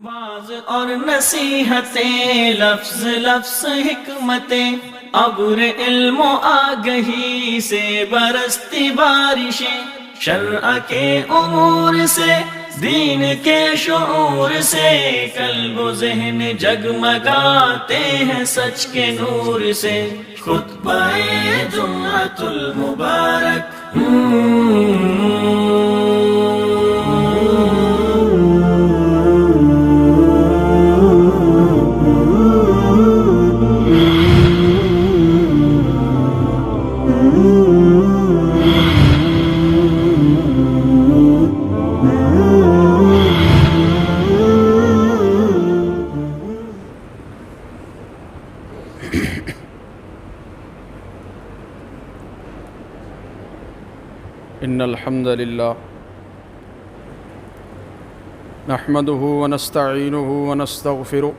Was اور نصیحتیں، لفظ لفظ حکمتیں، ابر علم و آگہی سے برستی بارشیں، شرع کے امور سے، دین کے شعور سے، قلب و ذہن جگمگاتے ہیں سچ کے نور سے۔ خطبہ جمعۃ المبارک ان الحمد للہ نحمده ونستعینه ونستغفره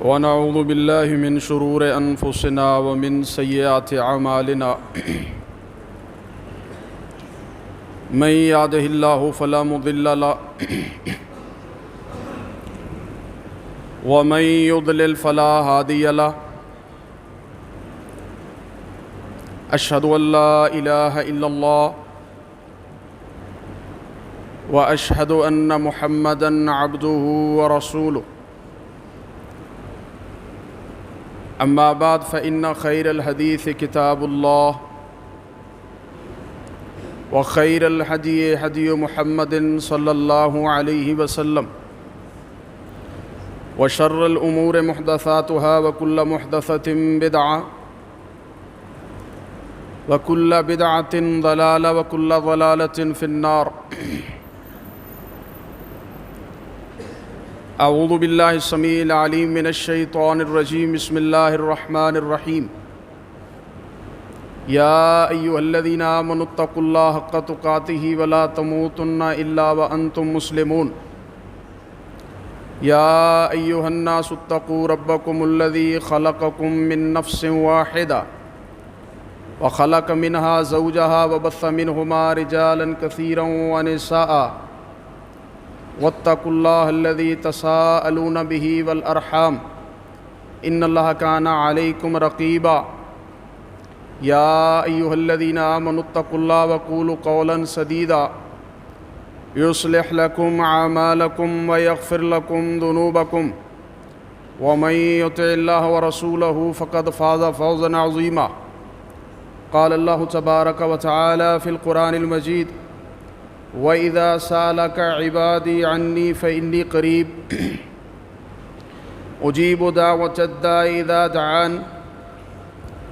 ونعوذ باللہ من شرور انفسنا ومن سیئات اعمالنا من یهده اللہ فلا مضل له ومن یضلل فلا ہادی له۔ اشہد ان لا الہ الا اللہ واشہد ان محمدا عبدہ ورسولہ۔ اما بعد فإن خیر الحدیث کتاب اللہ وخیر الہدی ہدی محمد صلی اللہ علیہ وسلم وشر الامور محدثاتها وکل محدثۃ بدعہ وَكُلَّ بِدْعَةٍ ضَلَالَةٍ وَكُلَّ ضَلَالَةٍ فِي النَّارِ۔ اعوذ باللہ السمیع العلیم من الشیطان الرجیم، بسم اللہ الرحمن الرحیم۔ یا ایہا الذین آمنوا اتقوا اللہ حق تقاتہ ولا تموتن الا وانتم مسلمون۔ یا ایہا الناس اتقوا ربکم الذی خلقکم من نفس واحدہ وخلق منها زوجها وبث منهما رجالا كثيرا ونساء واتقوا الله الذي تساءلون به والأرحام إن الله كان عليكم رقيبا۔ يا أيها الذين آمنوا اتقوا الله وقولوا قولا سديدا يصلح لكم أعمالكم ويغفر لكم ذنوبكم ومن يطع الله ورسوله فقد فاز فوزا عظيما۔ قال اللہ تبارک وتعالی فی القرآن المجید وَإِذَا سَأَلَكَ عِبَادِي عَنِّي فَإِنِّي قَرِيبٌ أُجِيبُ دَعْوَةَ الدَّاعِ إِذَا دَعَانِ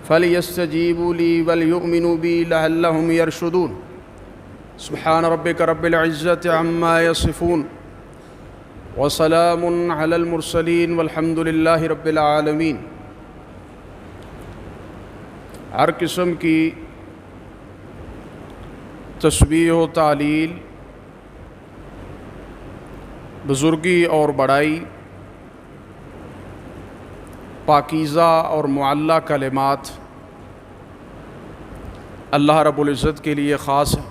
فَلْيَسْتَجِيبُوا لِي وَلْيُؤْمِنُوا بِي لَعَلَّهُمْ يَرْشُدُونَ۔ سبحان ربک رب العزة عما يصفون وسلام علی المرسلین والحمد للہ رب العالمین۔ ہر قسم کی تسبیح و تعلیل، بزرگی اور بڑائی، پاکیزہ اور معلیٰ کلمات اللہ رب العزت کے لیے خاص ہے۔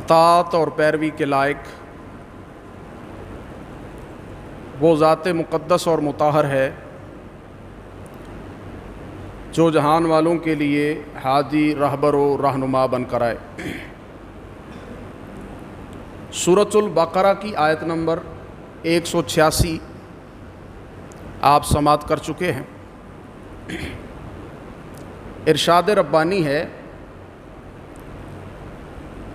اطاعت اور پیروی کے لائق وہ ذات مقدس اور مطہر ہے جو جہان والوں کے لیے ہادی، رہبر و رہنما بن کر آئے۔ سورۃ البقرہ کی آیت نمبر 186 آپ سماعت کر چکے ہیں۔ ارشاد ربانی ہے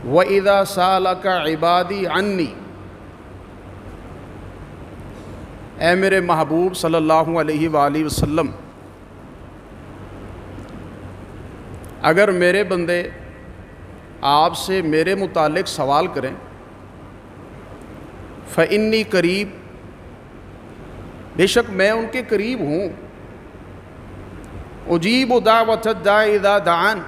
وَإِذَا سَأَلَكَ عِبَادِي عَنِّي، اے میرے محبوب صلی اللہ علیہ وآلہ وسلم، اگر میرے بندے آپ سے میرے متعلق سوال کریں، فإنی قریب، بے شک میں ان کے قریب ہوں، اجیب دعوۃ الداع اذا دعان،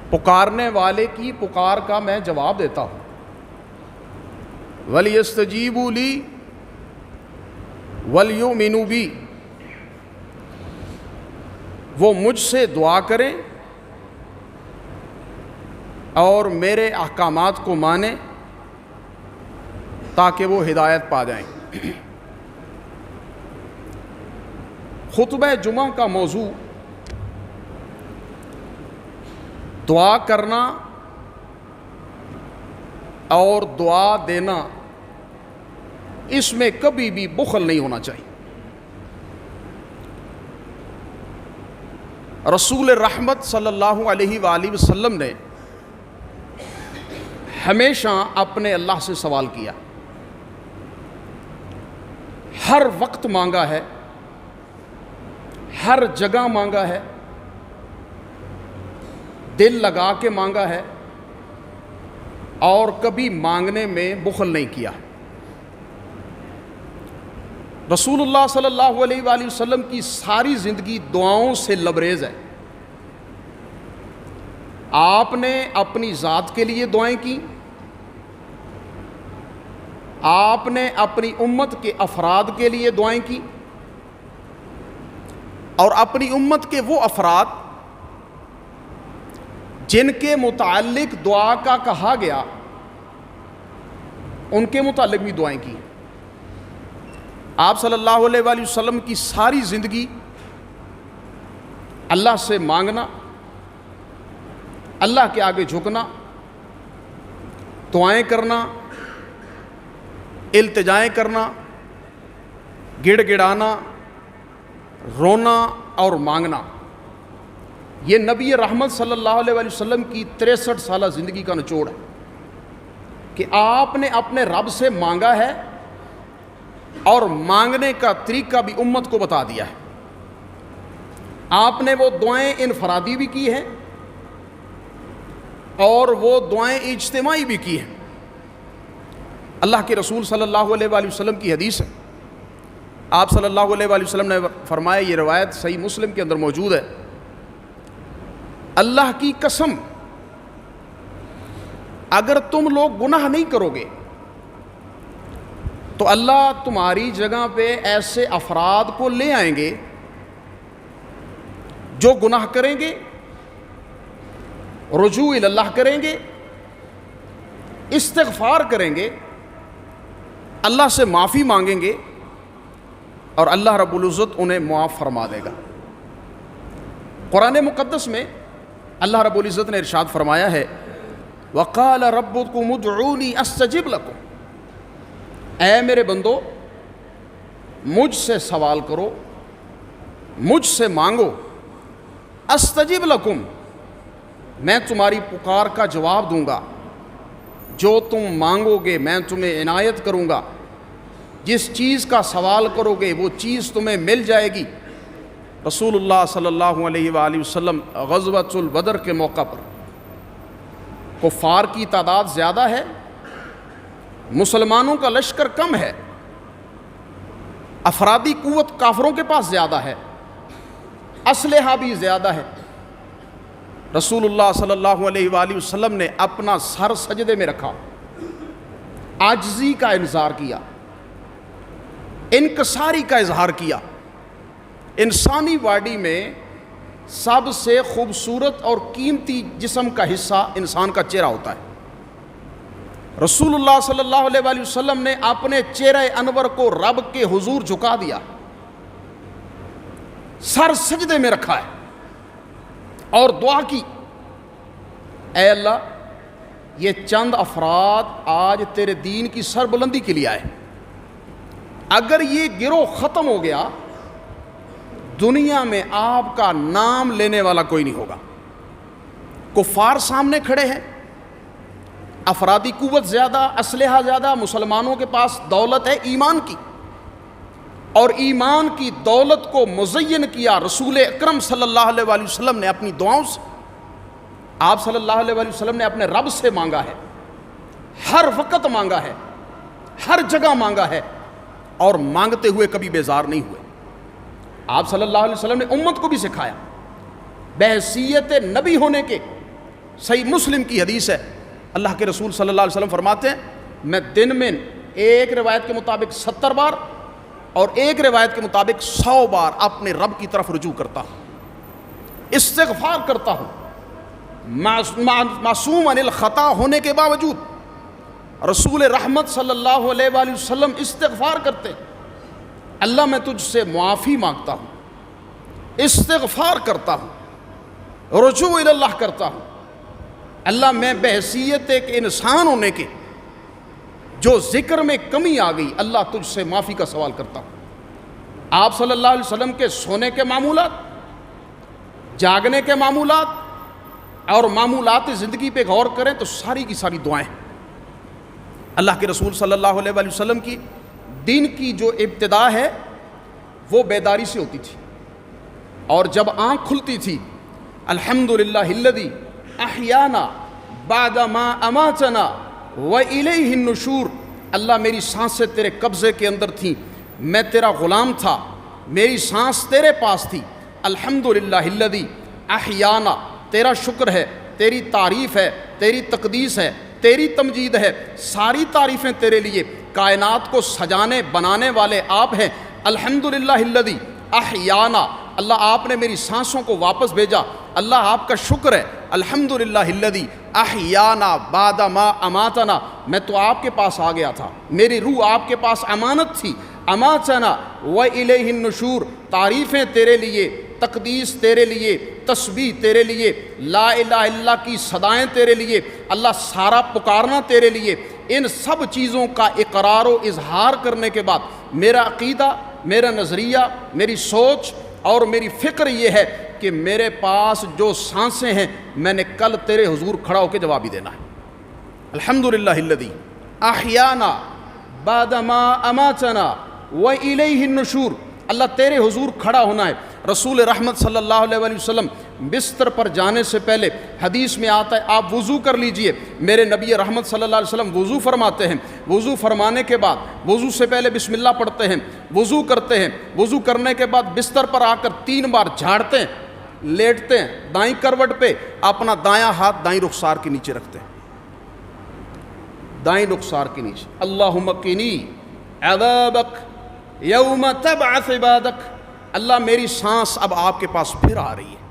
پکارنے والے کی پکار کا میں جواب دیتا ہوں، ولیستجیبوا لی ولیؤمنوا بی، وہ مجھ سے دعا کریں اور میرے احکامات کو مانیں تاکہ وہ ہدایت پا جائیں۔ خطبہ جمعہ کا موضوع دعا کرنا اور دعا دینا، اس میں کبھی بھی بخل نہیں ہونا چاہیے۔ رسول رحمت صلی اللہ علیہ وآلہ وسلم نے ہمیشہ اپنے اللہ سے سوال کیا، ہر وقت مانگا ہے، ہر جگہ مانگا ہے، دل لگا کے مانگا ہے، اور کبھی مانگنے میں بخل نہیں کیا۔ رسول اللہ صلی اللہ علیہ وآلہ وسلم کی ساری زندگی دعاؤں سے لبریز ہے۔ آپ نے اپنی ذات کے لیے دعائیں کی، آپ نے اپنی امت کے افراد کے لیے دعائیں کی، اور اپنی امت کے وہ افراد جن کے متعلق دعا کا کہا گیا ان کے متعلق بھی دعائیں کی۔ آپ صلی اللہ علیہ وآلہ وسلم کی ساری زندگی اللہ سے مانگنا، اللہ کے آگے جھکنا، دعائیں کرنا، التجائیں کرنا، گڑ گڑانا، رونا اور مانگنا، یہ نبی رحمت صلی اللہ علیہ وآلہ وسلم کی 63 سالہ زندگی کا نچوڑ ہے کہ آپ نے اپنے رب سے مانگا ہے اور مانگنے کا طریقہ بھی امت کو بتا دیا ہے۔ آپ نے وہ دعائیں انفرادی بھی کی ہیں اور وہ دعائیں اجتماعی بھی کی ہیں۔ اللہ کے رسول صلی اللہ علیہ وآلہ وسلم کی حدیث ہے، آپ صلی اللہ علیہ وآلہ وسلم نے فرمایا، یہ روایت صحیح مسلم کے اندر موجود ہے، اللہ کی قسم اگر تم لوگ گناہ نہیں کرو گے تو اللہ تمہاری جگہ پہ ایسے افراد کو لے آئیں گے جو گناہ کریں گے، رجوع اللہ کریں گے، استغفار کریں گے، اللہ سے معافی مانگیں گے، اور اللہ رب العزت انہیں معاف فرما دے گا۔ قرآن مقدس میں اللہ رب العزت نے ارشاد فرمایا ہے، وَقَالَ رَبُّكُمُ ادْعُونِي أَسْتَجِبْ لَكُمْ، اے میرے بندو مجھ سے سوال کرو، مجھ سے مانگو، استجب لکم، میں تمہاری پکار کا جواب دوں گا، جو تم مانگو گے میں تمہیں عنایت کروں گا، جس چیز کا سوال کرو گے وہ چیز تمہیں مل جائے گی۔ رسول اللہ صلی اللہ علیہ وآلہ وسلم غزوۃ البدر کے موقع پر کفار کی تعداد زیادہ ہے، مسلمانوں کا لشکر کم ہے، افرادی قوت کافروں کے پاس زیادہ ہے، اسلحہ بھی زیادہ ہے۔ رسول اللہ صلی اللہ علیہ وآلہ وسلم نے اپنا سر سجدے میں رکھا، عاجزی کا اظہار کیا، انکساری کا اظہار کیا۔ انسانی باڈی میں سب سے خوبصورت اور قیمتی جسم کا حصہ انسان کا چہرہ ہوتا ہے۔ رسول اللہ صلی اللہ علیہ وآلہ وسلم نے اپنے چہرہ انور کو رب کے حضور جھکا دیا، سر سجدے میں رکھا ہے اور دعا کی، اے اللہ یہ چند افراد آج تیرے دین کی سربلندی کے لیے آئے، اگر یہ گروہ ختم ہو گیا دنیا میں آپ کا نام لینے والا کوئی نہیں ہوگا۔ کفار سامنے کھڑے ہیں، افرادی قوت زیادہ، اسلحہ زیادہ، مسلمانوں کے پاس دولت ہے ایمان کی، اور ایمان کی دولت کو مزین کیا رسول اکرم صلی اللہ علیہ وآلہ وسلم نے اپنی دعاؤں سے۔ آپ صلی اللہ علیہ وآلہ وسلم نے اپنے رب سے مانگا ہے، ہر وقت مانگا ہے، ہر جگہ مانگا ہے، اور مانگتے ہوئے کبھی بیزار نہیں ہوئے۔ آپ صلی اللہ علیہ وسلم نے امت کو بھی سکھایا، بحیثیت نبی ہونے کے۔ صحیح مسلم کی حدیث ہے، اللہ کے رسول صلی اللہ علیہ وسلم فرماتے ہیں، میں دن میں ایک روایت کے مطابق 70 بار اور ایک روایت کے مطابق 100 بار اپنے رب کی طرف رجوع کرتا ہوں، استغفار کرتا ہوں، معصوم عن الخطا ہونے کے باوجود رسول رحمت صلی اللہ علیہ وآلہ وسلم استغفار کرتے ہیں، اللہ میں تجھ سے معافی مانگتا ہوں، استغفار کرتا ہوں، رجوع اللہ کرتا ہوں، اللہ میں بحیثیت ایک انسان ہونے کے جو ذکر میں کمی آ گئی، اللہ تجھ سے معافی کا سوال کرتا ہوں۔ آپ صلی اللہ علیہ وسلم کے سونے کے معمولات، جاگنے کے معمولات اور معمولات زندگی پہ غور کریں تو ساری کی ساری دعائیں، اللہ کے رسول صلی اللہ علیہ وآلہ وسلم کی دین کی جو ابتدا ہے وہ بیداری سے ہوتی تھی، اور جب آنکھ کھلتی تھی الحمدللہ الذی احیانا بعد ما اماتنا وإلیہ النشور، اللہ میری سانسیں تیرے قبضے کے اندر تھیں، میں تیرا غلام تھا، میری سانس تیرے پاس تھی، الحمدللہ الذی احیانا، تیرا شکر ہے، تیری تعریف ہے، تیری تقدیس ہے، تیری تمجید ہے، ساری تعریفیں تیرے لیے، کائنات کو سجانے بنانے والے آپ ہیں، الحمدللہ الذی احیانا، اللہ آپ نے میری سانسوں کو واپس بھیجا، اللہ آپ کا شکر ہے، الحمدللہ الذی احیانا بعد ما اماتنا، میں تو آپ کے پاس آ گیا تھا، میری روح آپ کے پاس امانت تھی، اماتنا وإلیہ النشور، تعریفیں تیرے لیے، تقدیس تیرے لیے، تسبیح تیرے لیے، لا الہ الا اللہ کی صدائیں تیرے لیے، اللہ سارا پکارنا تیرے لیے، ان سب چیزوں کا اقرار و اظہار کرنے کے بعد میرا عقیدہ، میرا نظریہ، میری سوچ اور میری فکر یہ ہے کہ میرے پاس جو سانسیں ہیں میں نے کل تیرے حضور کھڑا ہو کے جواب ہی دینا ہے، الحمدللہ الذی احیانا بعد ما اماتنا وإلیہ النشور، اللہ تیرے حضور کھڑا ہونا ہے۔ رسول رحمت صلی اللہ علیہ وآلہ وسلم بستر پر جانے سے پہلے حدیث میں آتا ہے آپ وضو کر لیجئے، میرے نبی رحمت صلی اللہ علیہ وسلم وضو فرماتے ہیں، وضو فرمانے کے بعد وضو سے پہلے بسم اللہ پڑھتے ہیں، وضو کرتے ہیں، وضو کرنے کے بعد بستر پر آ کر 3 بار جھاڑتے ہیں، لیٹتے ہیں، دائیں کروٹ پہ اپنا دایاں ہاتھ دائیں رخسار کے نیچے رکھتے ہیں، دائیں رخسار کے نیچے، اللہم قنی عذابک یوم تبعث عبادک، اللہ میری سانس اب آپ کے پاس پھر آ رہی ہے،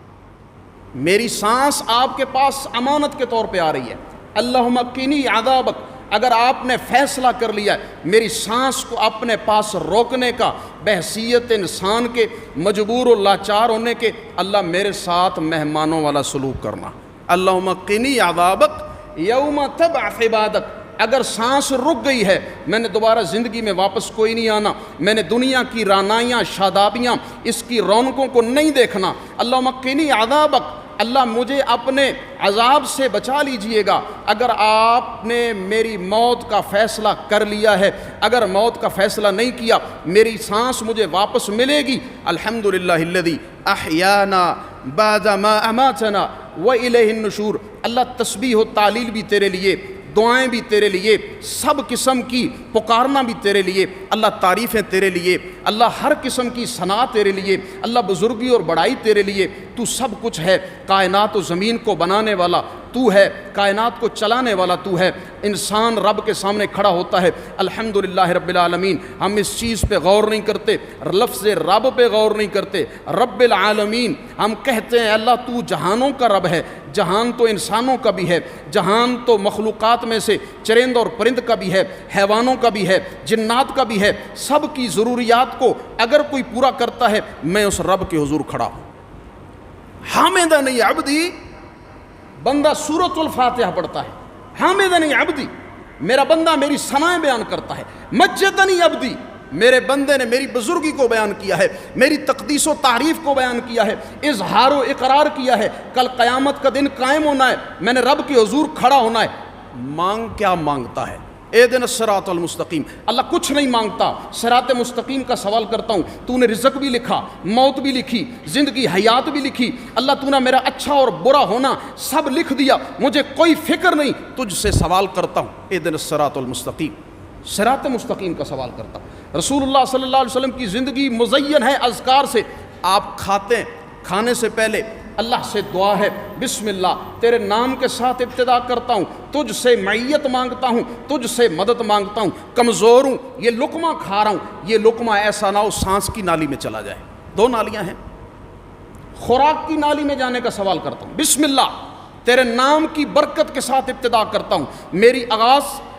میری سانس آپ کے پاس امانت کے طور پہ آ رہی ہے، اللہم قنی عذابک، اگر آپ نے فیصلہ کر لیا ہے میری سانس کو اپنے پاس روکنے کا بحیثیت انسان کے مجبور و لاچار ہونے کے، اللہ میرے ساتھ مہمانوں والا سلوک کرنا، اللہم قنی عذابک یوم تبعث عبادک، اگر سانس رک گئی ہے میں نے دوبارہ زندگی میں واپس کوئی نہیں آنا، میں نے دنیا کی رعنائیاں شادابیاں اس کی رونقوں کو نہیں دیکھنا، اللہم قنی عذابک، اللہ مجھے اپنے عذاب سے بچا لیجئے گا، اگر آپ نے میری موت کا فیصلہ کر لیا ہے، اگر موت کا فیصلہ نہیں کیا میری سانس مجھے واپس ملے گی، الحمدللہ الذی احیانا بعد ما اماتنا وإلیہ النشور، اللہ تسبیح و تعلیل بھی تیرے لیے، دعائیں بھی تیرے لیے، سب قسم کی پکارنا بھی تیرے لیے، اللہ تعریفیں تیرے لیے، اللہ ہر قسم کی ثنا تیرے لیے، اللہ بزرگی اور بڑائی تیرے لیے، تو سب کچھ ہے، کائنات و زمین کو بنانے والا تو ہے، کائنات کو چلانے والا تو ہے، انسان رب کے سامنے کھڑا ہوتا ہے، الحمدللہ رب العالمین، ہم اس چیز پہ غور نہیں کرتے، لفظ رب پہ غور نہیں کرتے، رب العالمین ہم کہتے ہیں اللہ تو جہانوں کا رب ہے، جہان تو انسانوں کا بھی ہے، جہان تو مخلوقات میں سے چرند اور پرند کا بھی ہے، حیوانوں کا بھی ہے، جنات کا بھی ہے، سب کی ضروریات کو اگر کوئی پورا کرتا ہے میں اس رب کے حضور کھڑا ہوں۔ حامدنی عبدی، بندہ سورۃ الفاتحہ پڑھتا ہے، حامدنی عبدی، میرا بندہ میری ثنائیں بیان کرتا ہے، مجدنی عبدی، میرے بندے نے میری بزرگی کو بیان کیا ہے، میری تقدیس و تعریف کو بیان کیا ہے، اظہار و اقرار کیا ہے، کل قیامت کا دن قائم ہونا ہے، میں نے رب کے حضور کھڑا ہونا ہے۔ مانگ کیا مانگتا ہے؟ اہدنا الصراط المستقیم، اللہ کچھ نہیں مانگتا، صراط مستقیم کا سوال کرتا ہوں، تو نے رزق بھی لکھا، موت بھی لکھی، زندگی حیات بھی لکھی، اللہ تو نے میرا اچھا اور برا ہونا سب لکھ دیا، مجھے کوئی فکر نہیں، تجھ سے سوال کرتا ہوں، اہدنا الصراط المستقیم، صراط مستقیم کا سوال کرتا ہوں۔ رسول اللہ صلی اللہ علیہ وسلم کی زندگی مزین ہے اذکار سے، آپ کھاتے ہیں، کھانے سے پہلے اللہ سے دعا ہے، بسم اللہ تیرے نام کے ساتھ ابتدا کرتا ہوں، تجھ سے معیت مانگتا ہوں، تجھ سے مدد مانگتا ہوں، کمزور ہوں، یہ لقمہ کھا رہا ہوں، یہ لقمہ ایسا نہ ہو سانس کی نالی میں چلا جائے، 2 نالیاں ہیں، خوراک کی نالی میں جانے کا سوال کرتا ہوں، بسم اللہ تیرے نام کی برکت کے ساتھ ابتدا کرتا ہوں.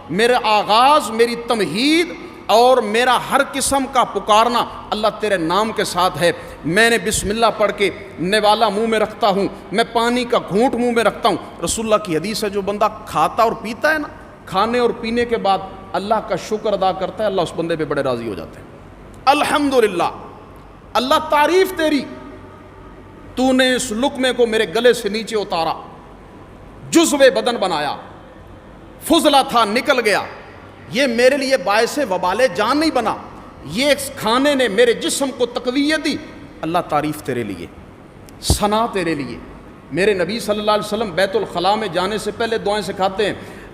میرا آغاز میری تمہید اور میرا ہر قسم کا پکارنا اللہ تیرے نام کے ساتھ ہے. میں نے بسم اللہ پڑھ کے نوالا منہ میں رکھتا ہوں, میں پانی کا گھونٹ منہ میں رکھتا ہوں. رسول اللہ کی حدیث ہے, جو بندہ کھاتا اور پیتا ہے نا, کھانے اور پینے کے بعد اللہ کا شکر ادا کرتا ہے, اللہ اس بندے پہ بڑے راضی ہو جاتے ہیں. الحمدللہ, اللہ تعریف تیری, تو نے اس لقمے کو میرے گلے سے نیچے اتارا, جزو بدن بنایا, فضلہ تھا نکل گیا, یہ میرے لیے باعث وبال جان نہیں بنا, یہ کھانے نے میرے جسم کو تقویت دی. اللہ تعریف تیرے لیے, ثنا تیرے لیے. میرے نبی صلی اللہ علیہ وسلم بیت الخلاء میں جانے سے پہلے دعائیں سکھاتے ہیں,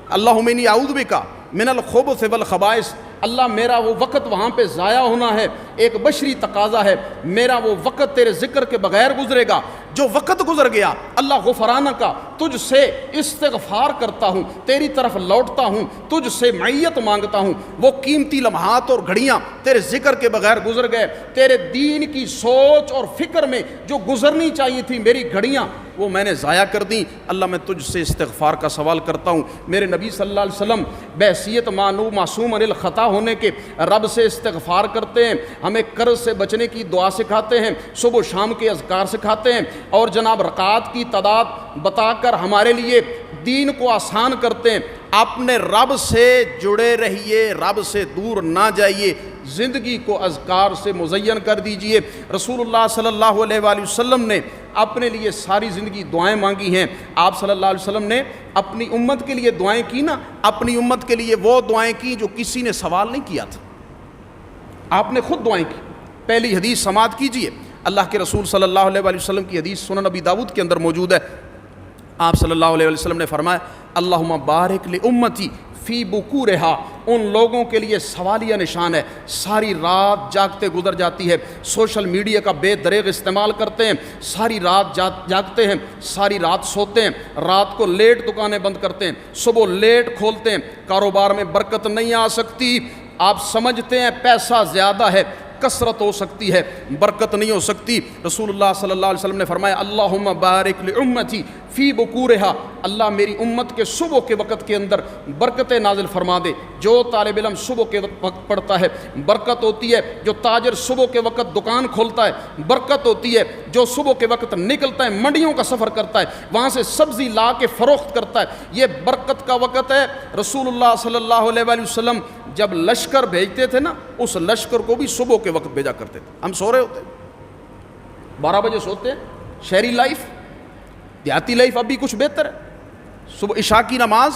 اللہم انی اعوذ بک من الخبث والخبائث. اللہ میرا وہ وقت وہاں پہ ضائع ہونا ہے, ایک بشری تقاضا ہے, میرا وہ وقت تیرے ذکر کے بغیر گزرے گا. جو وقت گزر گیا اللہ غفرانہ کا, تجھ سے استغفار کرتا ہوں, تیری طرف لوٹتا ہوں, تجھ سے معیت مانگتا ہوں. وہ قیمتی لمحات اور گھڑیاں تیرے ذکر کے بغیر گزر گئے, تیرے دین کی سوچ اور فکر میں جو گزرنی چاہیے تھی میری گھڑیاں, وہ میں نے ضائع کر دیں. اللہ میں تجھ سے استغفار کا سوال کرتا ہوں. میرے نبی صلی اللہ علیہ وسلم بحیثیت معصوم عن الخطا ہونے کے رب سے استغفار کرتے ہیں, ہمیں قرض سے بچنے کی دعا سکھاتے ہیں, صبح و شام کے اذکار سکھاتے ہیں, اور جناب رکعات کی تعداد بتا کر ہمارے لیے دین کو آسان کرتے ہیں. اپنے رب سے جڑے رہیے, رب سے دور نہ جائیے, زندگی کو اذکار سے مزین کر دیجئے. رسول اللہ صلی اللہ علیہ وآلہ وسلم نے اپنے لیے ساری زندگی دعائیں مانگی ہیں. آپ صلی اللہ علیہ وسلم نے اپنی امت کے لیے دعائیں کی نا, اپنی امت کے لیے وہ دعائیں کی جو کسی نے سوال نہیں کیا تھا, آپ نے خود دعائیں کی. پہلی حدیث سماعت کیجئے, اللہ کے رسول صلی اللہ علیہ وآلہ وسلم کی حدیث سنن ابی داؤد کے اندر موجود ہے. آپ صلی اللہ علیہ وسلم نے فرمایا, اللہم بارک لامتی فی بکورہا. ان لوگوں کے لیے سوالیہ نشان ہے, ساری رات جاگتے گزر جاتی ہے, سوشل میڈیا کا بے دریغ استعمال کرتے ہیں, ساری رات جاگتے ہیں, ساری رات سوتے ہیں, رات کو لیٹ دکانیں بند کرتے ہیں, صبح لیٹ کھولتے ہیں, کاروبار میں برکت نہیں آ سکتی. آپ سمجھتے ہیں پیسہ زیادہ ہے, کثرت ہو سکتی ہے, برکت نہیں ہو سکتی. رسول اللہ صلی اللہ علیہ وسلم نے فرمایا, اللہم بارک لامتی فی بکورہا. اللہ میری امت کے صبح کے وقت کے اندر برکت نازل فرما دے. جو طالب علم صبح کے وقت پڑھتا ہے برکت ہوتی ہے, جو تاجر صبح کے وقت دکان کھولتا ہے برکت ہوتی ہے, جو صبح کے وقت نکلتا ہے منڈیوں کا سفر کرتا ہے, وہاں سے سبزی لا کے فروخت کرتا ہے, یہ برکت کا وقت ہے. رسول اللہ صلی اللہ علیہ وآلہ وسلم جب لشکر بھیجتے تھے نا, اس لشکر کو بھی صبح کے وقت بھیجا کرتے تھے. ہم سو رہے ہوتے, 12 بجے سوتے ہیں. شہری لائف, دیہاتی لائف اب بھی کچھ بہتر ہے. صبح عشاء کی نماز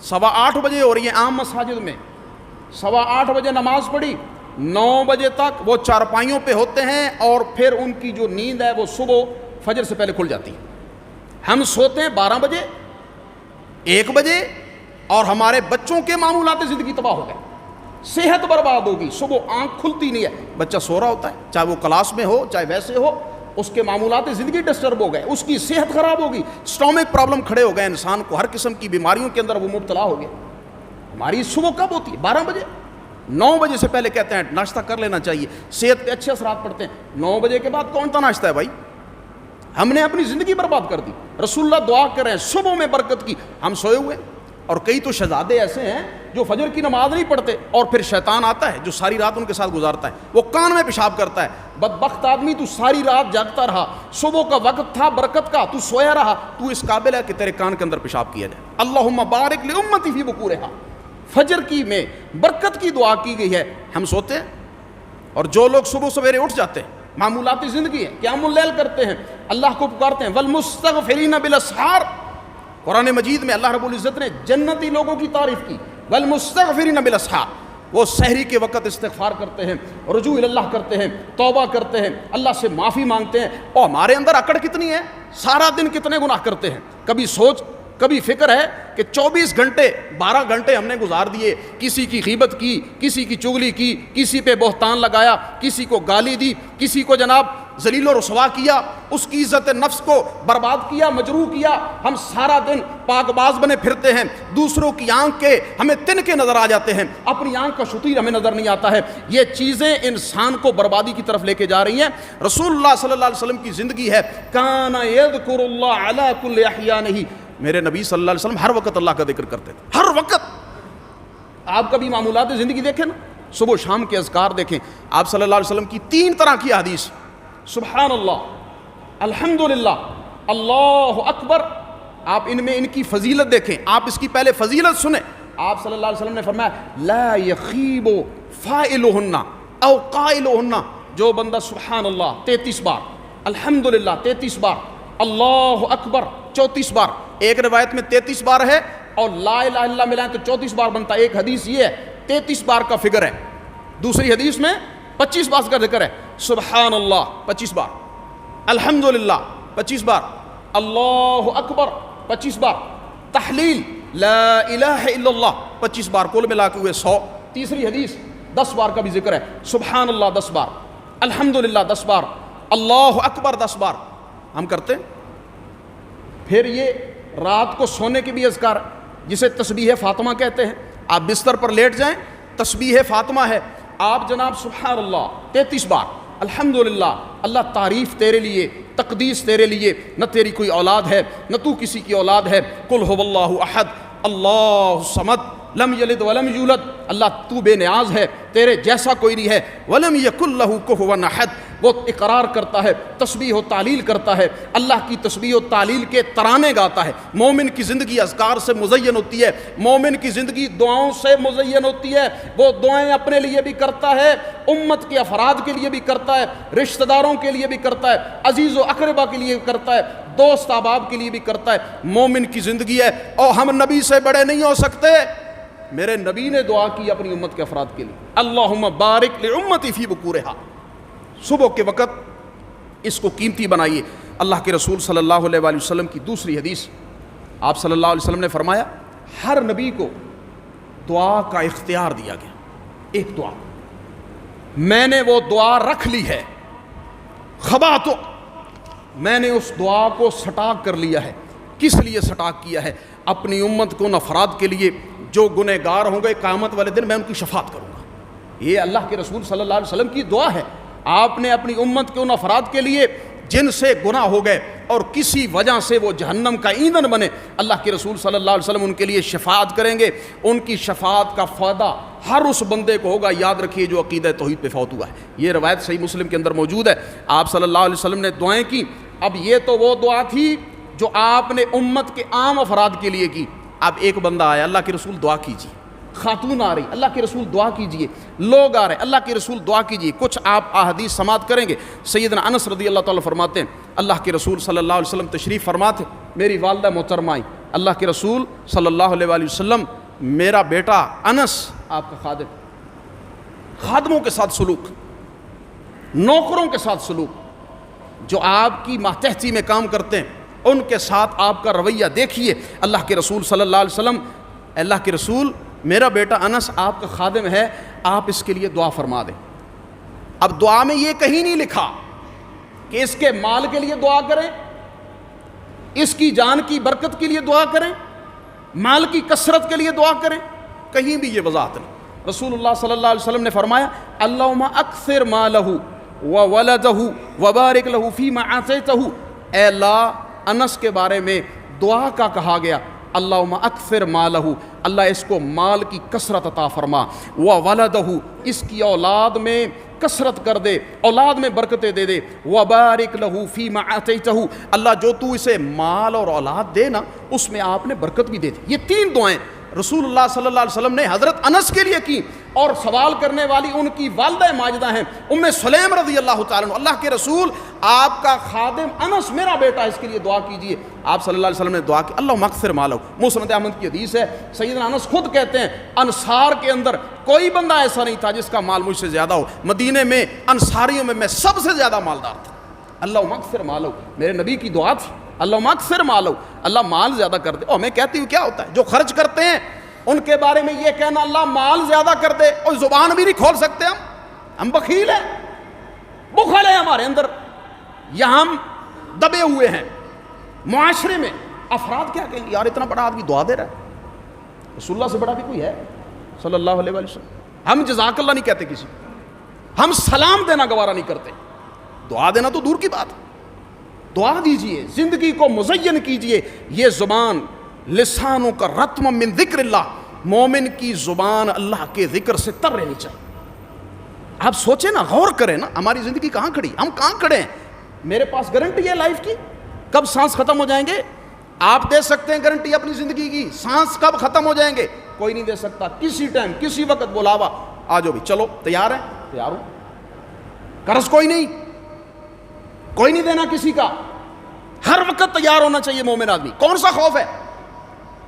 8:15 بجے ہو رہی ہے عام مساجد میں, 8:15 بجے نماز پڑھی, 9 بجے تک وہ چارپائیوں پہ ہوتے ہیں, اور پھر ان کی جو نیند ہے وہ صبح فجر سے پہلے کھل جاتی ہے. ہم سوتے ہیں 12 بجے 1 بجے, اور ہمارے بچوں کے معمولات زندگی تباہ ہو گئے, صحت برباد ہوگی. صبح آنکھ کھلتی نہیں ہے, بچہ سو رہا ہوتا ہے, چاہے وہ کلاس میں ہو چاہے ویسے ہو, اس کے معمولات زندگی ڈسٹرب ہو گئے, اس کی صحت خراب ہوگی, اسٹومک پرابلم کھڑے ہو گئے, انسان کو ہر قسم کی بیماریوں کے اندر وہ مبتلا ہو گئے. ہماری صبح کب ہوتی ہے؟ 12 بجے. 9 بجے سے پہلے کہتے ہیں ناشتہ کر لینا چاہیے, صحت پہ اچھے اثرات پڑتے ہیں. 9 بجے کے بعد کون سا ناشتہ ہے بھائی؟ ہم نے اپنی زندگی برباد کر دی. رسول اللہ دعا کر رہے ہیں صبح میں برکت کی, ہم سوئے ہوئے. اور کئی تو شہزادے ایسے ہیں جو فجر کی نماز نہیں پڑھتے, اور پھر شیطان آتا ہے جو ساری رات ان کے ساتھ گزارتا ہے, وہ کان میں پیشاب کرتا ہے. بدبخت آدمی, تو ساری رات جاگتا رہا, صبح کا وقت تھا برکت کا, تو سویا رہا, تو اس قابل ہے کہ تیرے کان کے اندر پیشاب کیا جائے. اللہم بارک لامتی فی بکورہا. فجر کی میں برکت کی دعا کی گئی ہے. ہم سوتے ہیں, اور جو لوگ صبح سویرے اٹھ جاتے ہیں, معمولاتی زندگی ہے, قیام اللیل کرتے ہیں, اللہ کو پکارتے ہیں, والمستغفرین بالاسحار. قرآن مجید میں اللہ رب العزت نے جنتی لوگوں کی تعریف کی, والمستغفرین بالاسحار. وہ سحری کے وقت استغفار کرتے ہیں, رجوع اللہ کرتے ہیں, توبہ کرتے ہیں, اللہ سے معافی مانگتے ہیں. اور ہمارے اندر اکڑ کتنی ہے, سارا دن کتنے گناہ کرتے ہیں. کبھی سوچ, کبھی فکر ہے کہ 24 گھنٹے 12 گھنٹے ہم نے گزار دیے, کسی کی غیبت کی, کسی کی چغلی کی, کسی پہ بہتان لگایا, کسی کو گالی دی, کسی کو جناب ذلیل و رسوا کیا، اس کی عزت نفس کو برباد کیا، مجروح کیا. ہم سارا دن پاک باز بنے پھرتے ہیں، دوسروں کی آنکھ کے ہمیں تنکے نظر آ جاتے ہیں، اپنی آنکھ کا شطیر ہمیں نظر نہیں آتا ہے. یہ چیزیں انسان کو بربادی کی طرف لے کے جا رہی ہیں. رسول اللہ صلی اللہ علیہ وسلم کی زندگی ہے کان یذکر اللہ علی کل احیانہ، میرے نبی صلی اللہ علیہ وسلم ہر وقت اللہ کا ذکر کرتے تھے، ہر وقت. آپ کبھی معمولات زندگی دیکھیں نا، صبح و شام کے اذکار دیکھیں. آپ صلی اللہ علیہ وسلم کی 3 طرح کی حدیث، سبحان اللہ، الحمدللہ، اللہ اکبر. آپ ان میں ان کی فضیلت دیکھیں. آپ اس کی پہلے فضیلت سنیں. آپ صلی اللہ علیہ وسلم نے فرمایا لا یخیب فاعلہن او قائلہن، جو بندہ سبحان اللہ 33 بار، الحمدللہ 33 بار، اللہ اکبر 34 بار، ایک روایت میں 33 بار ہے اور لا الہ الا اللہ ملائیں تو 34 بار بنتا ہے. ایک حدیث یہ ہے 33 بار کا فگر ہے، دوسری حدیث میں 25 بار کا ذکر ہے. سبحان اللہ 25 بار، الحمدللہ 25 بار، اللہ اکبر 25 بار، تحلیل لا الہ الا اللہ 25 بار، کل ملا کے ہوئے 100. تیسری حدیث 10 بار کا بھی ذکر ہے، سبحان اللہ 10 بار، الحمدللہ 10 بار، اللہ اکبر 10 بار ہم کرتے ہیں. پھر یہ رات کو سونے کے بھی اذکار جسے تسبیح فاطمہ کہتے ہیں. آپ بستر پر لیٹ جائیں، تسبیح فاطمہ ہے. آپ جناب سبحان اللہ 33 بار، الحمدللہ، اللہ تعریف تیرے لیے، تقدیس تیرے لیے، نہ تیری کوئی اولاد ہے نہ تو کسی کی اولاد ہے. قل هو اللہ احد اللہ الصمد لم یلد ولم یولد، اللہ تو بے نیاز ہے، تیرے جیسا کوئی نہیں ہے. ولم یکن لہ کفوا احد، وہ اقرار کرتا ہے، تسبیح و تعلیل کرتا ہے، اللہ کی تسبیح و تعلیل کے ترانے گاتا ہے. مومن کی زندگی اذکار سے مزین ہوتی ہے، مومن کی زندگی دعاؤں سے مزین ہوتی ہے. وہ دعائیں اپنے لیے بھی کرتا ہے، امت کے افراد کے لیے بھی کرتا ہے، رشتہ داروں کے لیے بھی کرتا ہے، عزیز و اقربا کے لیے بھی کرتا ہے، دوست احباب کے لیے بھی کرتا ہے. مومن کی زندگی ہے. اور ہم نبی سے بڑے نہیں ہو سکتے. میرے نبی نے دعا کی اپنی امت کے افراد کے لیے، اللہم بارک لامتی فی بکورہا، صبح کے وقت اس کو قیمتی بنائیے. اللہ کے رسول صلی اللہ علیہ وآلہ وسلم کی دوسری حدیث، آپ صلی اللہ علیہ وسلم نے فرمایا ہر نبی کو دعا کا اختیار دیا گیا. ایک دعا میں نے وہ دعا رکھ لی ہے، خباتو، میں نے اس دعا کو سٹاک کر لیا ہے. کس لیے سٹاک کیا ہے؟ اپنی امت کو ان افراد کے لیے جو گنہگار ہوں گے قیامت والے دن میں ان کی شفاعت کروں گا. یہ اللہ کے رسول صلی اللہ علیہ وسلم کی دعا ہے. آپ نے اپنی امت کے ان افراد کے لیے جن سے گناہ ہو گئے اور کسی وجہ سے وہ جہنم کا ایندھن بنے، اللہ کے رسول صلی اللہ علیہ وسلم ان کے لیے شفاعت کریں گے. ان کی شفاعت کا فائدہ ہر اس بندے کو ہوگا، یاد رکھیے، جو عقیدہ توحید پہ فوت ہوا ہے. یہ روایت صحیح مسلم کے اندر موجود ہے. آپ صلی اللہ علیہ وسلم نے دعائیں کی. اب یہ تو وہ دعا تھی جو آپ نے امت کے عام افراد کے لیے کی. اب ایک بندہ آیا، اللہ کے رسول دعا کیجیے. خاتون آ رہی، اللہ کے رسول دعا کیجئے. لوگ آ رہے ہیں، اللہ کے رسول دعا کیجئے. کچھ آپ احادیث سماعت کریں گے. سیدنا انس رضی اللہ تعالیٰ فرماتے ہیں اللہ کے رسول صلی اللہ علیہ وسلم تشریف فرما تھے. میری والدہ محترمہ آئی، اللہ کے رسول صلی اللہ علیہ وآلہ وسلم، میرا بیٹا انس آپ کا خادم، خادموں کے ساتھ سلوک، نوکروں کے ساتھ سلوک، جو آپ کی ماتحتی میں کام کرتے ہیں ان کے ساتھ آپ کا رویہ دیکھیے. اللہ کے رسول صلی اللہ علیہ وسلم، اللہ کے رسول میرا بیٹا انس آپ کا خادم ہے، آپ اس کے لیے دعا فرما دیں. اب دعا میں یہ کہیں نہیں لکھا کہ اس کے مال کے لیے دعا کریں، اس کی جان کی برکت کے لیے دعا کریں، مال کی کثرت کے لیے دعا کریں، کہیں بھی یہ وضاحت نہیں. رسول اللہ صلی اللہ علیہ وسلم نے فرمایا اللہم اکثر مالہ وولدہ وبارک لہ فیما آتیتہ. اے اللہ، انس کے بارے میں دعا کا کہا گیا اللہم اکثر مالہ، اللہ اس کو مال کی کثرت عطا فرما، وولدہ، اس کی اولاد میں کثرت کر دے، اولاد میں برکتیں دے دے، وبارک لہ فیما آتیتہ، اللہ جو تو اسے مال اور اولاد دے نا اس میں آپ نے برکت بھی دے دی. یہ 3 دعائیں رسول اللہ صلی اللہ علیہ وسلم نے حضرت انس کے لیے کی. اور سوال کرنے والی ان کی والدہ ماجدہ ہیں ام سلیم رضی اللہ تعالیٰ عنہ. اللہ کے رسول آپ کا خادم انس میرا بیٹا، اس کے لیے دعا کیجئے. آپ صلی اللہ علیہ وسلم نے دعا کی اللہم اکثر مالہ. مسند احمد کی حدیث ہے، سیدنا انس خود کہتے ہیں انصار کے اندر کوئی بندہ ایسا نہیں تھا جس کا مال مجھ سے زیادہ ہو. مدینے میں انصاریوں میں سب سے زیادہ مالدار تھا. اللہم اکثر مالہ، میرے نبی کی دعا تھی اللہم اکثر مالہ، اللہ مال زیادہ کر دے. اور میں کہتی ہوں کیا ہوتا ہے جو خرچ کرتے ہیں ان کے بارے میں یہ کہنا اللہ مال زیادہ کر دے، اور زبان بھی نہیں کھول سکتے. ہم بخیل ہیں، بخل ہے ہمارے اندر. یا ہم دبے ہوئے ہیں معاشرے میں. افراد کیا کہیں گے, یار اتنا بڑا آدمی دعا دے رہا ہے, رسول اللہ سے بڑا بھی کوئی ہے صلی اللہ علیہ وسلم. ہم جزاک اللہ نہیں کہتے کسی, ہم سلام دینا گوارا نہیں کرتے, دعا دینا تو دور کی بات ہے. دعا دیجئے, زندگی کو مزین کیجئے. یہ زبان لسانوں کا رتم من ذکر اللہ, مومن کی زبان اللہ کے ذکر سے تر رہنی چاہیے. آپ سوچیں نا, غور کریں نا, ہماری زندگی کہاں کھڑی, ہم کہاں کھڑے ہیں. میرے پاس گارنٹی ہے لائف کی, کب سانس ختم ہو جائیں گے. آپ دے سکتے ہیں گارنٹی اپنی زندگی کی, سانس کب ختم ہو جائیں گے کوئی نہیں دے سکتا. کسی ٹائم کسی وقت بلاوا, آ جاؤ بھی, چلو تیار ہیں, تیار ہوں. قرض کوئی نہیں دینا کسی کا, ہر وقت تیار ہونا چاہیے مومن آدمی. کون سا خوف ہے,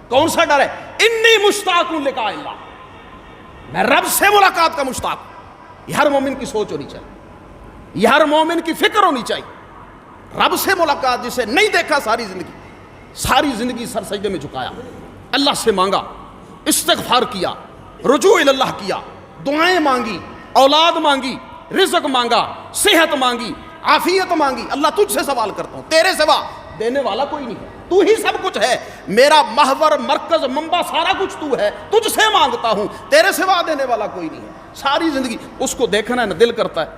کون سا ڈر ہے. انی مشتاق لقاء اللہ, میں رب سے ملاقات کا مشتاق. یہ ہر مومن کی سوچ ہونی چاہیے, یہ ہر مومن کی فکر ہونی چاہیے. رب سے ملاقات, جسے نہیں دیکھا ساری زندگی سر سجدے میں جھکایا, اللہ سے مانگا, استغفار کیا, رجوع اللہ کیا, دعائیں مانگی, اولاد مانگی, رزق مانگا, صحت مانگی, عافیت مانگی. اللہ تجھ سے سوال کرتا ہوں, تیرے سوا دینے والا کوئی نہیں ہے, تو ہی سب کچھ ہے, میرا محور مرکز منبع سارا کچھ تو ہے, تجھ سے مانگتا ہوں, تیرے سوا دینے والا کوئی نہیں ہے. ساری زندگی اس کو دیکھنا ہے نا, دل کرتا ہے,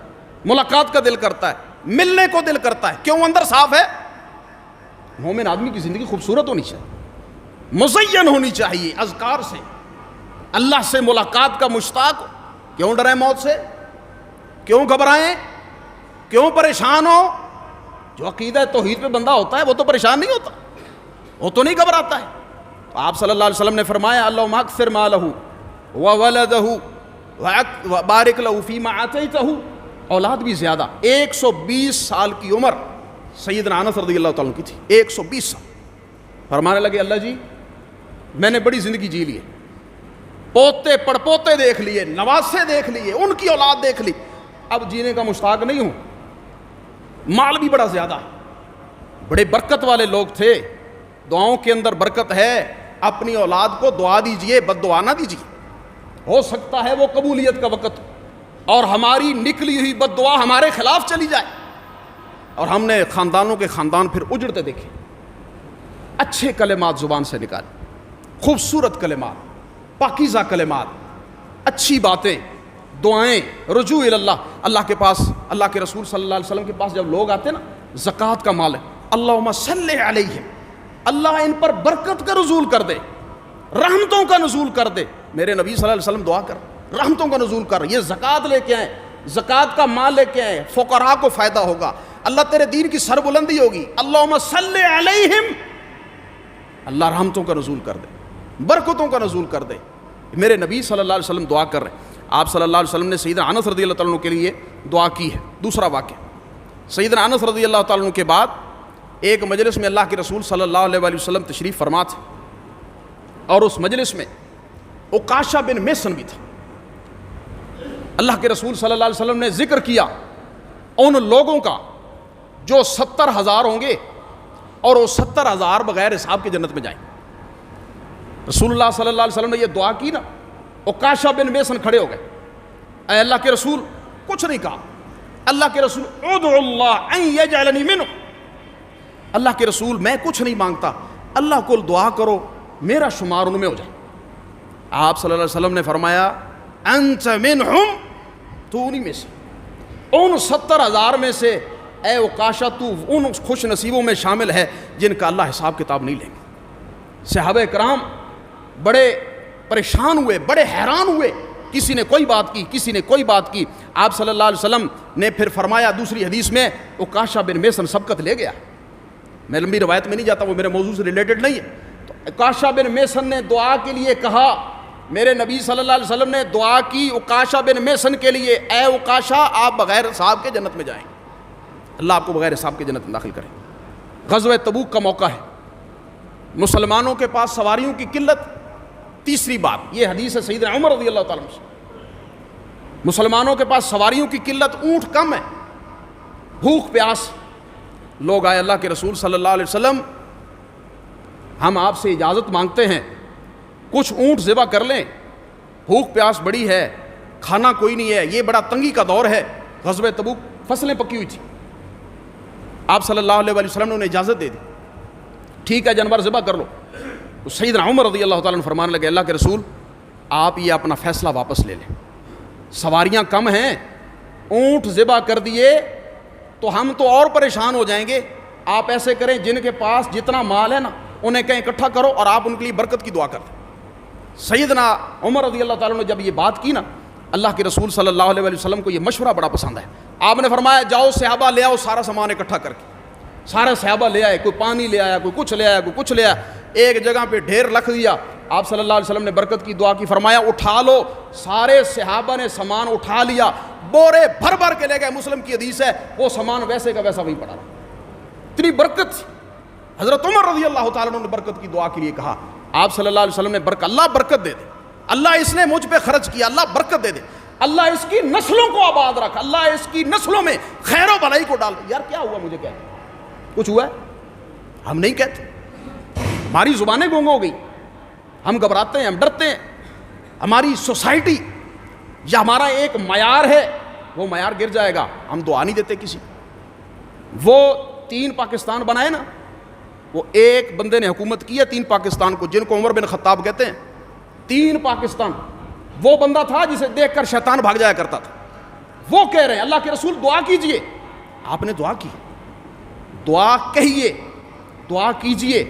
ملاقات کا دل کرتا ہے, ملنے کو دل کرتا ہے. کیوں, اندر صاف ہے. مومن آدمی کی زندگی خوبصورت ہونی چاہیے, مزین ہونی چاہیے اذکار سے, اللہ سے ملاقات کا مشتاق. کیوں ڈریں موت سے, کیوں گھبرائیں, کیوں پریشان ہو. جو عقیدہ توحید پہ بندہ ہوتا ہے وہ تو پریشان نہیں ہوتا, وہ تو نہیں گھبراتا ہے. تو آپ صلی اللہ علیہ وسلم نے فرمایا, اللہم اکثر مالہ وولدہ وبارک لہ فیما آتیتہ. اولاد بھی زیادہ, 120 سال کی عمر سیدنا انس رضی اللہ تعالیٰ عنہ کی تھی, 120 سال. فرمانے لگے, اللہ جی میں نے بڑی زندگی جی لی ہے, پوتے پڑپوتے دیکھ لیے, نواسے دیکھ لیے, ان کی اولاد دیکھ لی, اب جینے کا مشتاق نہیں ہوں. مال بھی بڑا زیادہ, بڑے برکت والے لوگ تھے, دعاؤں کے اندر برکت ہے. اپنی اولاد کو دعا دیجئے, بد دعا نہ دیجئے, ہو سکتا ہے وہ قبولیت کا وقت اور ہماری نکلی ہوئی بد دعا ہمارے خلاف چلی جائے. اور ہم نے خاندانوں کے خاندان پھر اجڑتے دیکھے. اچھے کلمات زبان سے نکالے, خوبصورت کلمات, پاکیزہ کلمات, اچھی باتیں, دعائیں, رجوع اللہ. اللہ کے پاس, اللہ کے رسول صلی اللہ علیہ وسلم کے پاس جب لوگ آتے نا, زکوٰۃ کا مال ہے, اللہم صلی علیہم, اللہ ان پر برکت کا نزول کر دے, رحمتوں کا نزول کر دے. میرے نبی صلی اللہ علیہ وسلم دعا کر, رحمتوں کا نزول کر. یہ زکوٰۃ لے کے آئیں, زکوٰۃ کا مال لے کے آئیں, فقراء کو فائدہ ہوگا, اللہ تیرے دین کی سر بلندی ہوگی. اللہم صلی علیہم, اللہ رحمتوں کا نزول کر دے, برکتوں کا نزول کر دے. میرے نبی صلی اللہ علیہ وسلم دعا کر رہے ہیں. آپ صلی اللہ علیہ وسلم نے سیدنا انس رضی اللہ تعالیٰ عنہ کے لیے دعا کی ہے. دوسرا واقعہ, سیدنا انس رضی اللہ تعالیٰ عنہ کے بعد ایک مجلس میں اللہ کے رسول صلی اللہ علیہ وسلم تشریف فرما تھے, اور اس مجلس میں عکاشہ بن محصن بھی تھا. اللہ کے رسول صلی اللہ علیہ وسلم نے ذکر کیا ان لوگوں کا جو 70,000 ہوں گے, اور وہ 70,000 بغیر حساب کے جنت میں جائیں. رسول اللہ صلی اللہ علیہ وسلم نے یہ دعا کی نا, عکاشہ بن محصن کھڑے ہو گئے, اے اللہ کے رسول, کچھ نہیں کہا. اللہ کے رسول, ادعو اللہ ان یجعلنی منہ, اللہ کے رسول میں کچھ نہیں مانگتا, اللہ کو دعا کرو میرا شمار ان میں ہو جائے. آپ صلی اللہ علیہ وسلم نے فرمایا, انت منہم, تو انہی میں سے, ان 70,000 میں سے اے عکاشہ تو ان خوش نصیبوں میں شامل ہے جن کا اللہ حساب کتاب نہیں لیں گے. صحابہ کرام بڑے پریشان ہوئے, بڑے حیران ہوئے, کسی نے کوئی بات کی, کسی نے کوئی بات کی. آپ صلی اللہ علیہ وسلم نے پھر فرمایا دوسری حدیث میں, عکاشہ بن محصن سبقت لے گیا. میں لمبی روایت میں نہیں جاتا, وہ میرے موضوع سے ریلیٹڈ نہیں ہے. تو عکاشہ بن محصن نے دعا کے لیے کہا, میرے نبی صلی اللہ علیہ وسلم نے دعا کی عکاشہ بن محصن کے لیے, اے عکاشہ آپ بغیر حساب کے جنت میں جائیں, اللہ آپ کو بغیر حساب کے جنت میں داخل کریں. غزوہ تبوک کا موقع ہے, مسلمانوں کے پاس سواریوں کی قلت. تیسری بات, یہ حدیث ہے سیدنا عمر رضی اللہ تعالیٰ عنہ سے, مسلمانوں کے پاس سواریوں کی قلت, اونٹ کم ہے, بھوک پیاس. لوگ آئے, اللہ کے رسول صلی اللہ علیہ وسلم ہم آپ سے اجازت مانگتے ہیں, کچھ اونٹ ذبح کر لیں, بھوک پیاس بڑی ہے, کھانا کوئی نہیں ہے, یہ بڑا تنگی کا دور ہے. غزوہ تبوک فصلیں پکی ہوئی تھی. آپ صلی اللہ علیہ وسلم نے انہیں اجازت دے دی، ٹھیک ہے جانور ذبح کر لو. تو سیدنا عمر رضی اللہ تعالیٰ عنہ فرمانے لگے اللہ کے رسول آپ یہ اپنا فیصلہ واپس لے لیں، سواریاں کم ہیں، اونٹ ذبح کر دیے تو ہم تو اور پریشان ہو جائیں گے. آپ ایسے کریں جن کے پاس جتنا مال ہے نا انہیں کہیں اکٹھا کرو اور آپ ان کے لیے برکت کی دعا کر دیں. سیدنا عمر رضی اللہ تعالیٰ نے جب یہ بات کی نا، اللہ کے رسول صلی اللہ علیہ وسلم کو یہ مشورہ بڑا پسند ہے. آپ نے فرمایا جاؤ صحابہ لے آؤ سارا سامان اکٹھا کر کے. سارے صحابہ لے آئے، کوئی پانی لے آیا، کوئی کچھ لے آیا، کوئی کچھ لے آیا، ایک جگہ پہ ڈھیر رکھ دیا. آپ صلی اللہ علیہ وسلم نے برکت کی دعا کی، فرمایا اٹھا لو. سارے صحابہ نے سامان اٹھا لیا، بورے بھر بھر کے لے گئے. مسلم کی حدیث ہے وہ سامان ویسے کا ویسا وہیں پڑا رہا. اتنی برکت تھی. حضرت عمر رضی اللہ تعالیٰ عنہ نے برکت کی دعا کے لیے کہا. آپ صلی اللہ علیہ وسلم نے اللہ برکت دے دے، اللہ اس نے مجھ پہ خرچ کیا، اللہ برکت دے دے، اللہ اس کی نسلوں کو آباد رکھ، اللہ اس کی نسلوں میں خیر و بھلائی کو ڈال. یار کیا ہوا مجھے کہتے کچھ ہوا ہے؟ ہم نہیں کہتے، ہماری زبانیں گونگ ہو گئی، ہم گھبراتے ہیں، ہم ڈرتے ہیں. ہماری سوسائٹی یا ہمارا ایک معیار ہے، وہ معیار گر جائے گا. ہم دعا نہیں دیتے کسی. وہ 3 پاکستان بنائے نا، وہ ایک بندے نے حکومت کی ہے 3 پاکستان کو، جن کو عمر بن خطاب کہتے ہیں. 3 پاکستان. وہ بندہ تھا جسے دیکھ کر شیطان بھاگ جایا کرتا تھا. وہ کہہ رہے ہیں اللہ کے رسول دعا کیجئے. آپ نے دعا کی، دعا کہیے، دعا کیجئے،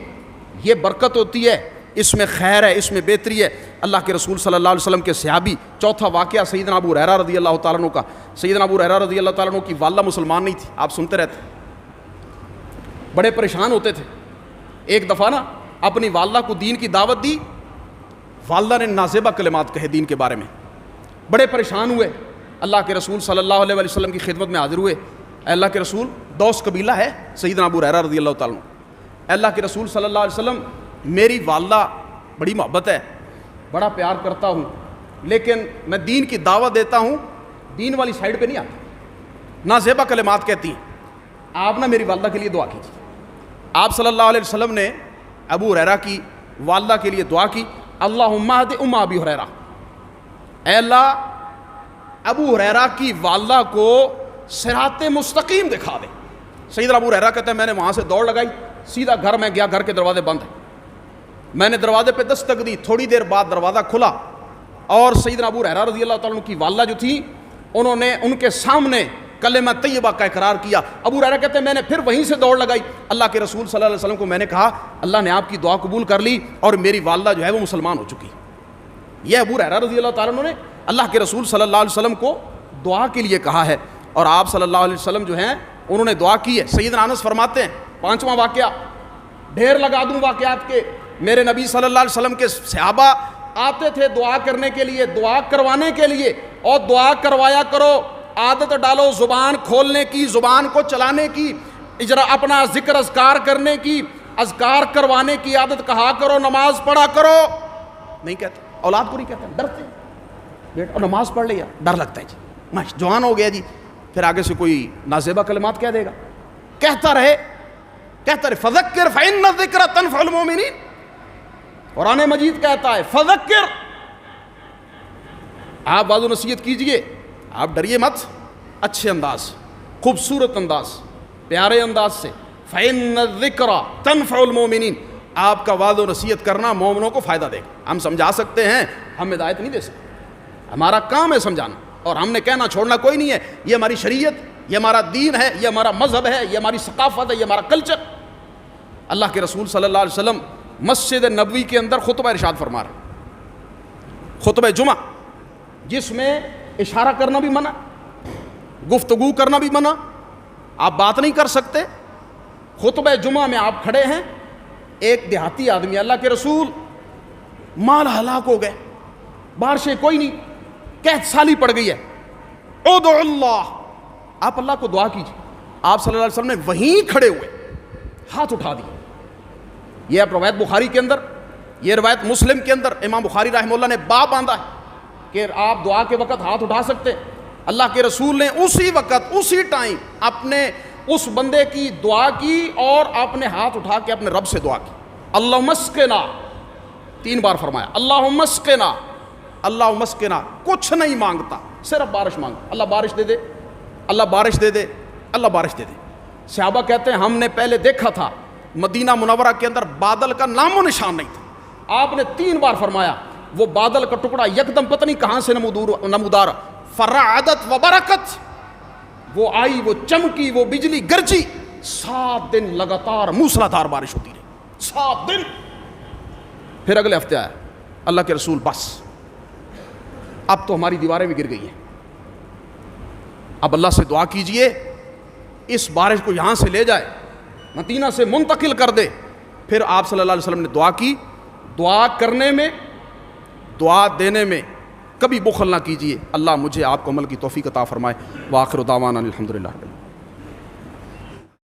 یہ برکت ہوتی ہے، اس میں خیر ہے، اس میں بہتری ہے. اللہ کے رسول صلی اللہ علیہ وسلم کے صحابی. چوتھا واقعہ سیدنا ابو ہریرہ رضی اللہ تعالیٰ عنہ کا. سیدنا ابو ہریرہ رضی اللہ تعالیٰ عنہ کی والدہ مسلمان نہیں تھی، آپ سنتے رہتے، بڑے پریشان ہوتے تھے. ایک دفعہ نا اپنی والدہ کو دین کی دعوت دی، والدہ نے نازیبہ کلمات کہے دین کے بارے میں، بڑے پریشان ہوئے. اللہ کے رسول صلی اللہ علیہ وسلم کی خدمت میں حاضر ہوئے. اے اللہ کے رسول، دوس قبیلہ ہے سیدنا ابو ہریرہ رضی اللہ تعالیٰ عنہ. اے اللہ کے رسول صلی اللہ علیہ وسلم، میری والدہ بڑی محبت ہے، بڑا پیار کرتا ہوں، لیکن میں دین کی دعوت دیتا ہوں، دین والی سائڈ پہ نہیں آتا، نازیبہ کلمات کہتی ہیں. آپ نا میری والدہ کے لیے دعا کیجیے. آپ صلی اللہ علیہ وسلم نے ابو ہریرہ کی والدہ کے لیے دعا کی. اللہم اہد ام ابی ہریرہ، اے اللہ ابو ہریرہ کی والدہ کو صراط مستقیم دکھا دے. سیدنا ابو ہریرہ کہتے ہیں میں نے وہاں سے دوڑ لگائی، سیدھا گھر میں گیا، گھر کے دروازے بند ہیں. میں نے دروازے پہ دستک دی، تھوڑی دیر بعد دروازہ کھلا اور سیدنا ابو ہریرہ رضی اللہ تعالیٰ عنہ کی والدہ جو تھی انہوں نے ان کے سامنے کلمہ طیبہ کا اقرار کیا. ابو ہریرہ کہتے ہیں میں نے پھر وہیں سے دوڑ لگائی. اللہ کے رسول صلی اللہ علیہ وسلم کو میں نے کہا اللہ نے آپ کی دعا قبول کر لی اور میری والدہ جو ہے وہ مسلمان ہو چکی. یہ ابو ہریرہ رضی اللہ تعالیٰ عنہ نے اللہ کے رسول صلی اللہ علیہ وسلم کو دعا کے لیے کہا ہے اور آپ صلی اللہ علیہ وسلم جو ہیں انہوں نے دعا کی ہے. سیدنا انس فرماتے ہیں 5واں واقعہ، ڈھیر لگا دوں واقعات کے. میرے نبی صلی اللہ علیہ وسلم کے صحابہ آتے تھے دعا کرنے کے لیے، دعا کروانے کے لیے، اور دعا کروایا کرو، عادت ڈالو زبان کھولنے کی، زبان کو چلانے کی، اجرا اپنا ذکر اذکار کرنے کی، اذکار کروانے کی عادت کہا کرو، نماز پڑھا کرو. نہیں کہتے، اولاد کو نہیں کہتے، ڈرتے ہیں. بیٹا نماز پڑھ لیا، ڈر لگتا ہے جی، جوان ہو گیا جی، پھر آگے سے کوئی نازیبہ کلمات کہہ دے گا. کہتا رہے فذکر فإن الذکر تنفع المؤمنین. قرآن مجید کہتا ہے فذکر، آپ بعض نصیحت کیجئے، آپ ڈریے مت، اچھے انداز، خوبصورت انداز، پیارے انداز سے. فإن الذکر تنفع المؤمنین، آپ کا وعظ و نصیحت کرنا مومنوں کو فائدہ دے گا. ہم سمجھا سکتے ہیں، ہم ہدایت نہیں دے سکتے، ہمارا کام ہے سمجھانا، اور ہم نے کہنا چھوڑنا کوئی نہیں ہے. یہ ہماری شریعت، یہ ہمارا دین ہے، یہ ہمارا مذہب ہے، یہ ہماری ثقافت ہے، یہ ہمارا کلچر. اللہ کے رسول صلی اللہ علیہ وسلم مسجد نبوی کے اندر خطبہ ارشاد فرما رہے، خطبہ جمعہ، جس میں اشارہ کرنا بھی منع، گفتگو کرنا بھی منع، آپ بات نہیں کر سکتے. خطبہ جمعہ میں آپ کھڑے ہیں، ایک دیہاتی آدمی، اللہ کے رسول مال ہلاک ہو گئے، بارشیں کوئی نہیں، قحط سالی پڑ گئی ہے، ادعو اللہ، آپ اللہ کو دعا کیجیے. آپ صلی اللہ علیہ وسلم نے وہیں کھڑے ہوئے ہاتھ اٹھا دیے. یہ اب روایت بخاری کے اندر، یہ روایت مسلم کے اندر امام بخاری رحمہ اللہ نے باب باندھا ہے کہ آپ دعا کے وقت ہاتھ اٹھا سکتے. اللہ کے رسول نے اسی وقت، اسی ٹائم اپنے اس بندے کی دعا کی اور اپنے ہاتھ اٹھا کے اپنے رب سے دعا کی. اللہم اسقنا، 3 بار فرمایا اللہم اسقنا، اللہم اسقنا. کچھ نہیں مانگتا، صرف بارش مانگتا. اللہ بارش دے دے، اللہ بارش دے دے، اللہ بارش دے دے. صحابہ کہتے ہیں ہم نے پہلے دیکھا تھا مدینہ منورہ کے اندر بادل کا نام و نشان نہیں تھا، آپ نے 3 بار فرمایا وہ بادل کا ٹکڑا یکدم پتہ نہیں کہاں سے نمودار فرعدت و برکت، وہ آئی، وہ چمکی، وہ بجلی گرجی، 7 دن لگاتار موسلادھار بارش ہوتی رہی، 7 دن. پھر اگلے ہفتے آیا اللہ کے رسول بس اب تو ہماری دیواریں بھی گر گئی ہیں، اب اللہ سے دعا کیجئے اس بارش کو یہاں سے لے جائے، مدینہ سے منتقل کر دے. پھر آپ صلی اللہ علیہ وسلم نے دعا کی. دعا کرنے میں، دعا دینے میں کبھی بخل نہ کیجئے. اللہ مجھے آپ کو عمل کی توفیق عطا فرمائے. وآخر دعوانا الحمدللہ.